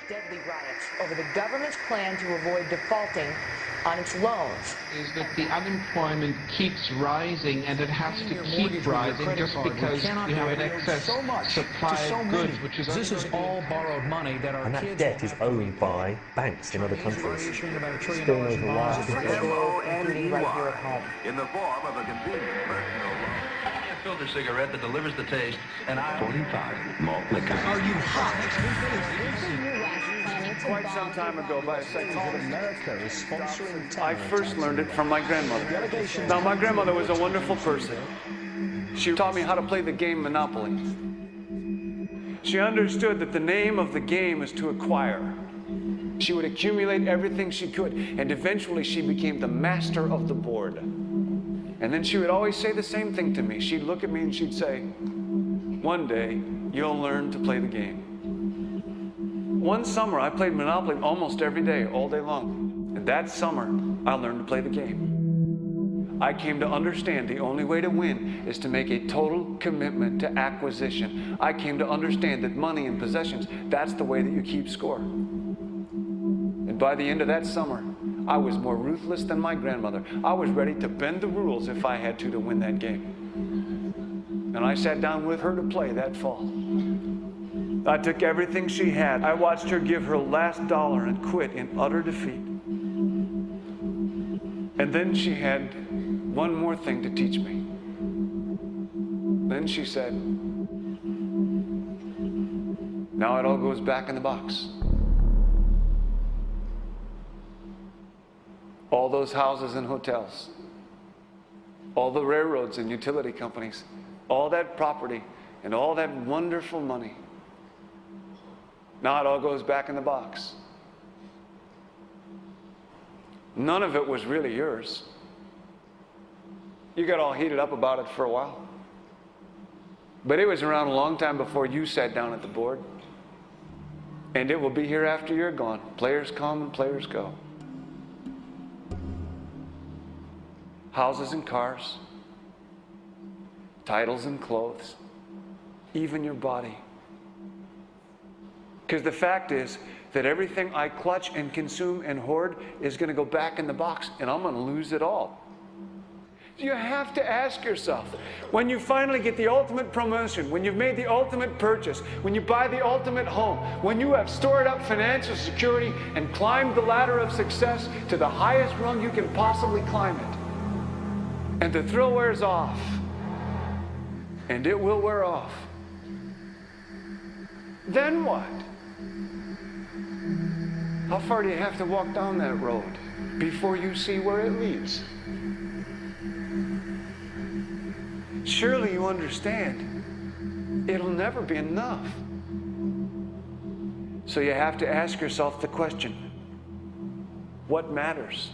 deadly riots over the government's plan to avoid defaulting on its loans. Is that the unemployment keeps rising, and it has to keep rising just because you have an excess supply of goods, which is this is all borrowed money that our and that debt is owed by banks in other countries. issuing about $1 trillion Still knows bonds. Including right here at home. In the form of a convenient personal loan. A filter cigarette that delivers the taste, and 45 malt liquor. Are you hot? Quite some time ago, by a second, America is sponsoring I first learned it from my grandmother. Now, my grandmother was a wonderful person. She taught me how to play the game Monopoly. She understood that the name of the game is to acquire. She would accumulate everything she could, and eventually she became the master of the board. And then she would always say the same thing to me. She'd look at me and she'd say, "One day, you'll learn to play the game." One summer, I played Monopoly almost every day, all day long. And that summer, I learned to play the game. I came to understand the only way to win is to make a total commitment to acquisition. I came to understand that money and possessions, that's the way that you keep score. And by the end of that summer, I was more ruthless than my grandmother. I was ready to bend the rules if I had to win that game. And I sat down with her to play that fall. I took everything she had. I watched her give her last dollar and quit in utter defeat. And then she had one more thing to teach me. Then she said, "Now it all goes back in the box." All those houses and hotels, all the railroads and utility companies, all that property and all that wonderful money. Now it all goes back in the box. None of it was really yours. You got all heated up about it for a while. But it was around a long time before you sat down at the board. And it will be here after you're gone. Players come and players go. Houses and cars, titles and clothes, even your body. Because the fact is that everything I clutch and consume and hoard is going to go back in the box, and I'm going to lose it all. You have to ask yourself, when you finally get the ultimate promotion, when you've made the ultimate purchase, when you buy the ultimate home, when you have stored up financial security and climbed the ladder of success to the highest rung you can possibly climb it, and the thrill wears off, and it will wear off, then what? How far do you have to walk down that road before you see where it leads? Surely you understand, it'll never be enough. So you have to ask yourself the question, what matters?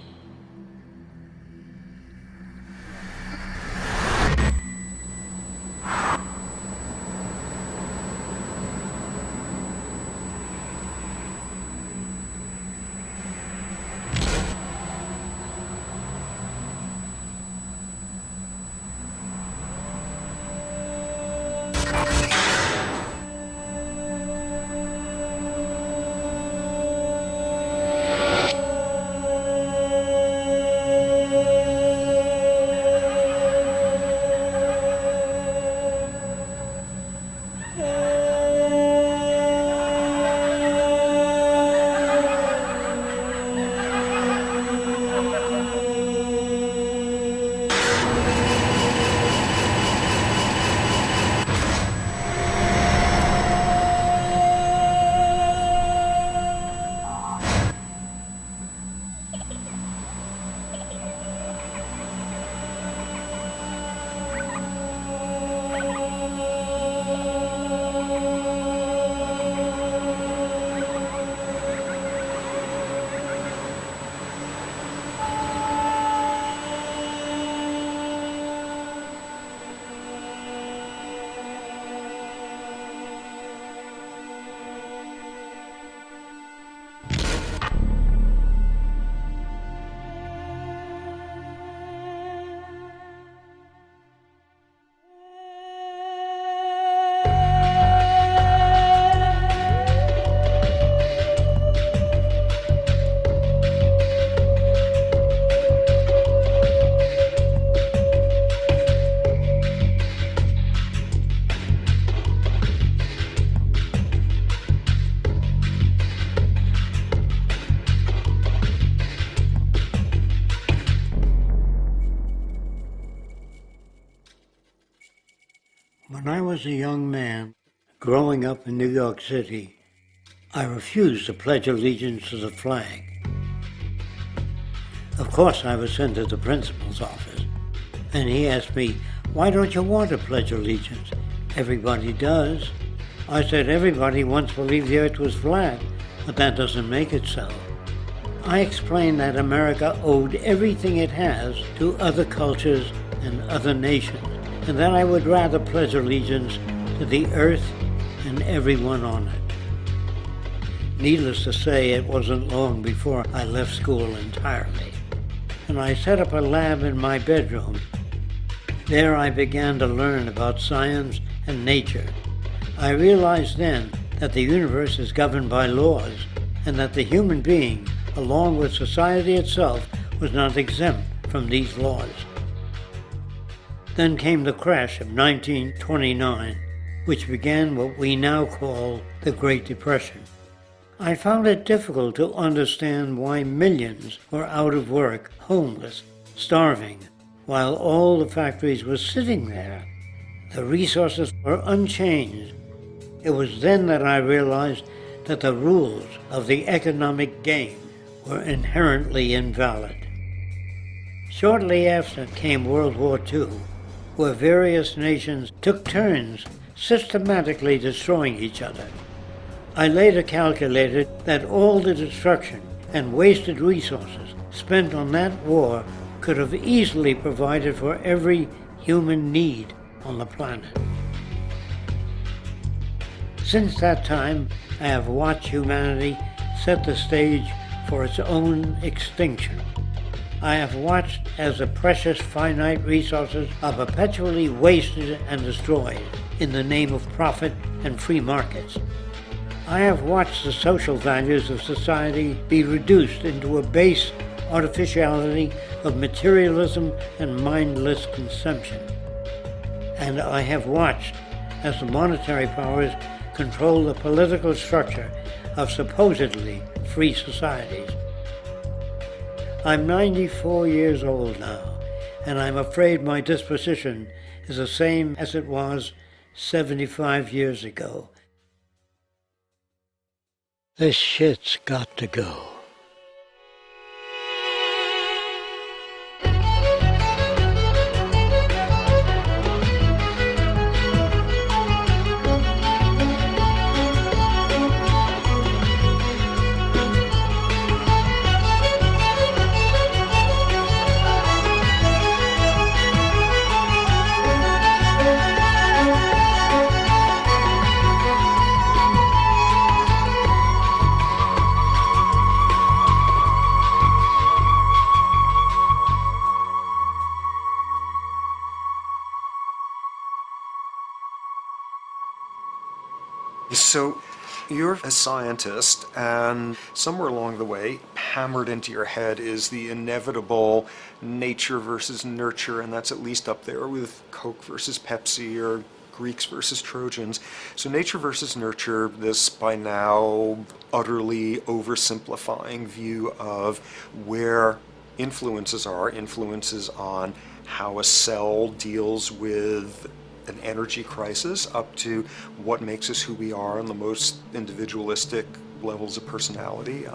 was a young man growing up in New York City, I refused to pledge allegiance to the flag. Of course, I was sent to the principal's office, and he asked me, "Why don't you want to pledge allegiance? Everybody does." I said, "Everybody once believed the earth was flat, but that doesn't make it so." I explained that America owed everything it has to other cultures and other nations, and that I would rather pledge allegiance to the earth and everyone on it. Needless to say, it wasn't long before I left school entirely, and I set up a lab in my bedroom. There I began to learn about science and nature. I realized then that the universe is governed by laws, and that the human being, along with society itself, was not exempt from these laws. Then came the crash of 1929, which began what we now call the Great Depression. I found it difficult to understand why millions were out of work, homeless, starving, while all the factories were sitting there. The resources were unchanged. It was then that I realized that the rules of the economic game were inherently invalid. Shortly after came World War II, where various nations took turns systematically destroying each other. I later calculated that all the destruction and wasted resources spent on that war could have easily provided for every human need on the planet. Since that time, I have watched humanity set the stage for its own extinction. I have watched as the precious finite resources are perpetually wasted and destroyed in the name of profit and free markets. I have watched the social values of society be reduced into a base artificiality of materialism and mindless consumption. And I have watched as the monetary powers control the political structure of supposedly free societies. I'm 94 years old now, and I'm afraid my disposition is the same as it was 75 years ago. This shit's got to go. So you're a scientist, and somewhere along the way, hammered into your head is the inevitable nature versus nurture, and that's at least up there with Coke versus Pepsi or Greeks versus Trojans. So nature versus nurture, this by now utterly oversimplifying view of where influences on how a cell deals with an energy crisis, up to what makes us who we are on the most individualistic levels of personality.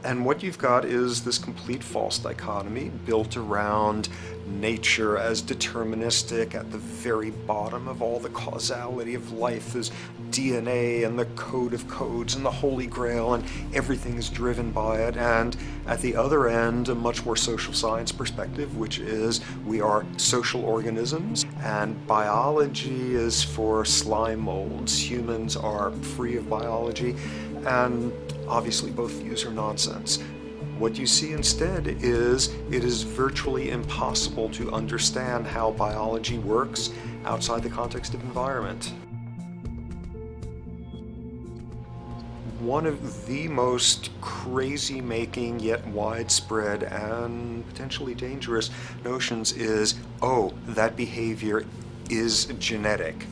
And what you've got is this complete false dichotomy built around nature as deterministic. At the very bottom of all the causality of life is DNA and the code of codes and the Holy Grail, and everything is driven by it. And at the other end, a much more social science perspective, which is we are social organisms, and biology is for slime molds. Humans are free of biology, and obviously both views are nonsense. What you see instead is it is virtually impossible to understand how biology works outside the context of environment. One of the most crazy-making yet widespread and potentially dangerous notions is, oh, that behavior is genetic.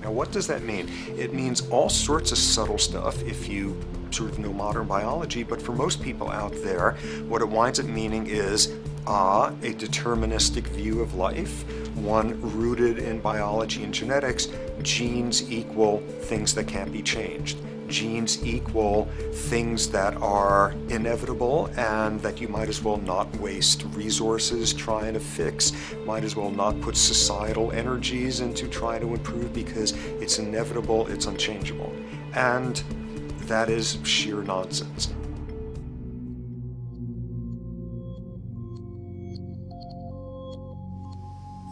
Now, what does that mean? It means all sorts of subtle stuff if you sort of know modern biology, but for most people out there, what it winds up meaning is a deterministic view of life, one rooted in biology and genetics. Genes equal things that can't be changed. Genes equal things that are inevitable and that you might as well not waste resources trying to fix, might as well not put societal energies into trying to improve because it's inevitable, it's unchangeable. And that is sheer nonsense.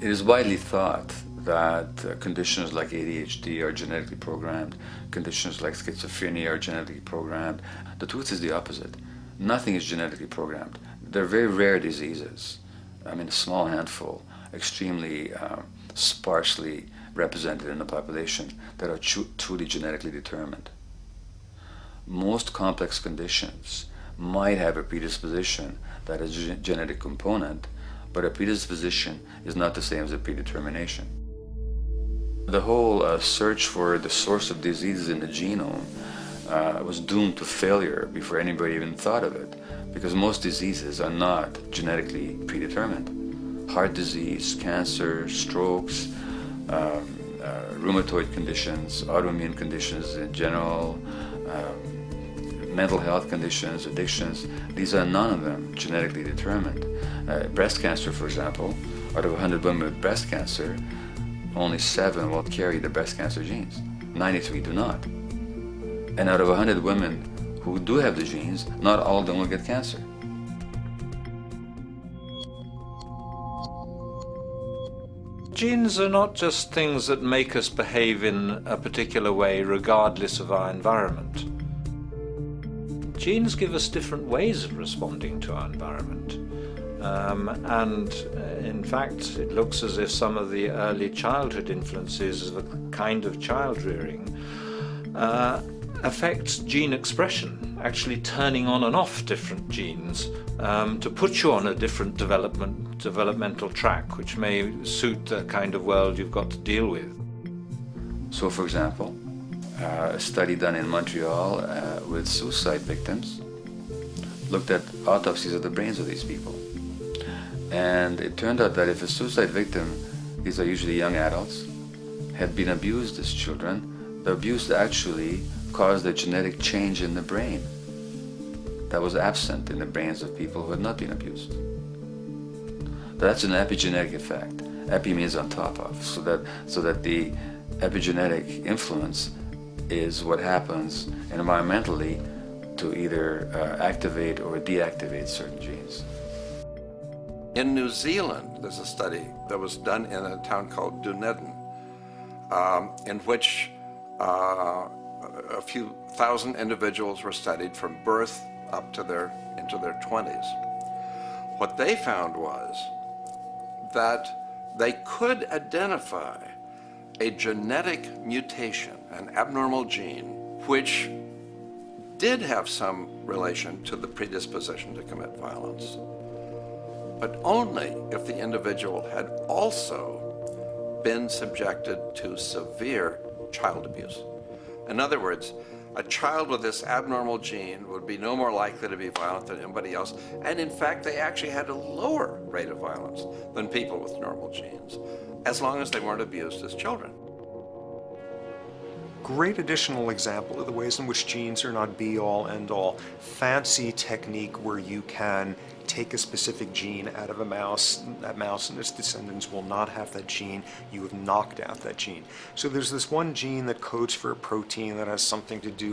It is widely thought that conditions like ADHD are genetically programmed, conditions like schizophrenia are genetically programmed. The truth is the opposite. Nothing is genetically programmed. They're very rare diseases. I mean, a small handful, extremely sparsely represented in the population, that are truly genetically determined. Most complex conditions might have a predisposition that is a genetic component, but a predisposition is not the same as a predetermination. The whole search for the source of diseases in the genome was doomed to failure before anybody even thought of it, because most diseases are not genetically predetermined. Heart disease, cancer, strokes, rheumatoid conditions, autoimmune conditions in general, mental health conditions, addictions, these are none of them genetically determined. Breast cancer, for example, out of 100 women with breast cancer, only 7 will carry the breast cancer genes. 93 do not. And out of 100 women who do have the genes, not all of them will get cancer. Genes are not just things that make us behave in a particular way regardless of our environment. Genes give us different ways of responding to our environment. In fact, it looks as if some of the early childhood influences of a kind of child rearing affect gene expression, actually turning on and off different genes to put you on a different developmental track, which may suit the kind of world you've got to deal with. So, for example, a study done in Montreal with suicide victims looked at autopsies of the brains of these people. And it turned out that if a suicide victim, these are usually young adults, had been abused as children, the abuse actually caused a genetic change in the brain that was absent in the brains of people who had not been abused. That's an epigenetic effect. Epi means on top of, so that the epigenetic influence is what happens environmentally to either activate or deactivate certain genes. In New Zealand, there's a study that was done in a town called Dunedin, in which a few thousand individuals were studied from birth up to into their 20s. What they found was that they could identify a genetic mutation, an abnormal gene, which did have some relation to the predisposition to commit violence, but only if the individual had also been subjected to severe child abuse. In other words, a child with this abnormal gene would be no more likely to be violent than anybody else, and in fact they actually had a lower rate of violence than people with normal genes, as long as they weren't abused as children. Great additional example of the ways in which genes are not be-all, end-all. Fancy technique where you can take a specific gene out of a mouse, that mouse and its descendants will not have that gene, you have knocked out that gene. So there's this one gene that codes for a protein that has something to do